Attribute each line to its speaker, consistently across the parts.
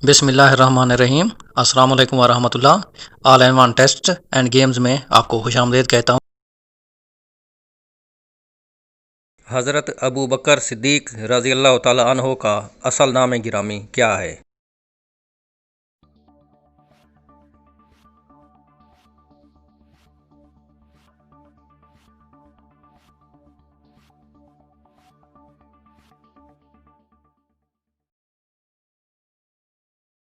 Speaker 1: بسم اللہ الرحمن الرحیم۔ السلام علیکم ورحمۃ اللہ۔ All in one test and games میں آپ کو خوش آمدید کہتا ہوں۔ حضرت ابو بکر صدیق رضی اللہ تعالی عنہ کا اصل نام گرامی کیا ہے؟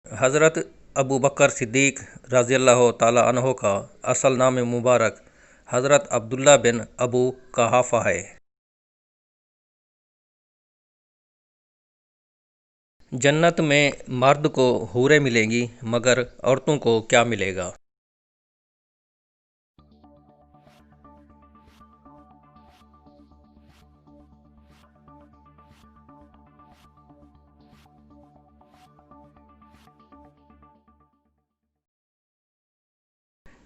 Speaker 1: حضرت ابو بکر صدیق رضی اللہ تعالی عنہ کا اصل نام مبارک حضرت عبداللہ بن ابو قحافہ ہے۔ جنت میں مرد کو حوریں ملیں گی مگر عورتوں کو کیا ملے گا؟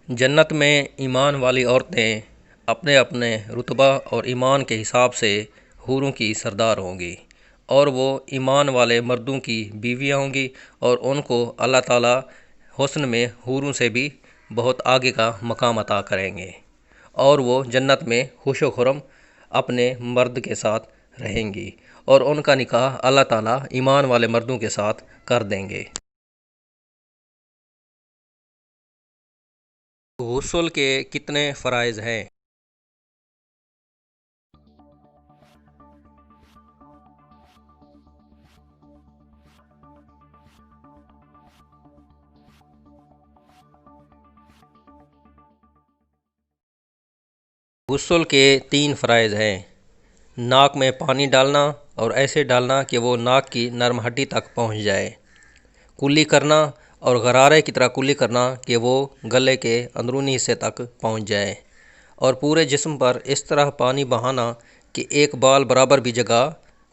Speaker 1: جنت میں ایمان والی عورتیں اپنے اپنے رتبہ اور ایمان کے حساب سے حوروں کی سردار ہوں گی، اور وہ ایمان والے مردوں کی بیویاں ہوں گی، اور ان کو اللہ تعالیٰ حسن میں حوروں سے بھی بہت آگے کا مقام عطا کریں گے، اور وہ جنت میں خوش و خرم اپنے مرد کے ساتھ رہیں گی، اور ان کا نکاح اللہ تعالیٰ ایمان والے مردوں کے ساتھ کر دیں گے۔ غسل کے کتنے فرائض ہیں؟ غسل کے 3 فرائض ہیں۔ ناک میں پانی ڈالنا، اور ایسے ڈالنا کہ وہ ناک کی نرم ہڈی تک پہنچ جائے۔ کلی کرنا، اور غرارے کی طرح کلی کرنا کہ وہ گلے کے اندرونی حصے تک پہنچ جائے، اور پورے جسم پر اس طرح پانی بہانا کہ ایک بال برابر بھی جگہ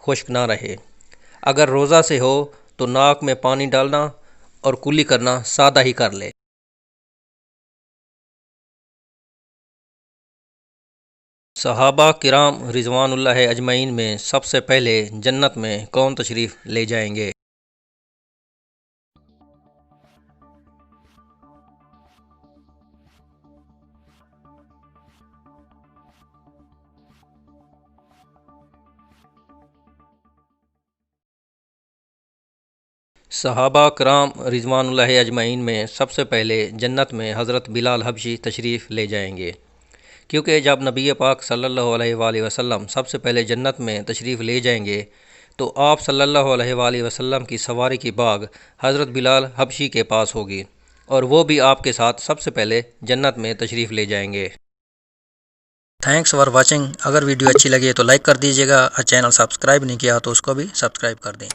Speaker 1: خشک نہ رہے۔ اگر روزہ سے ہو تو ناک میں پانی ڈالنا اور کلی کرنا سادہ ہی کر لے۔ صحابہ کرام رضوان اللہ اجمعین میں سب سے پہلے جنت میں کون تشریف لے جائیں گے؟ صحابہ کرام رضوان اللہ اجمعین میں سب سے پہلے جنت میں حضرت بلال حبشی تشریف لے جائیں گے، کیونکہ جب نبی پاک صلی اللہ علیہ وآلہ وسلم سب سے پہلے جنت میں تشریف لے جائیں گے تو آپ صلی اللہ علیہ وآلہ وسلم کی سواری کی باغ حضرت بلال حبشی کے پاس ہوگی، اور وہ بھی آپ کے ساتھ سب سے پہلے جنت میں تشریف لے جائیں گے۔ Thanks for watching. اگر ویڈیو اچھی لگی تو لائک کر دیجیے گا، اور چینل سبسکرائب نہیں کیا تو اس کو بھی سبسکرائب کر دیں۔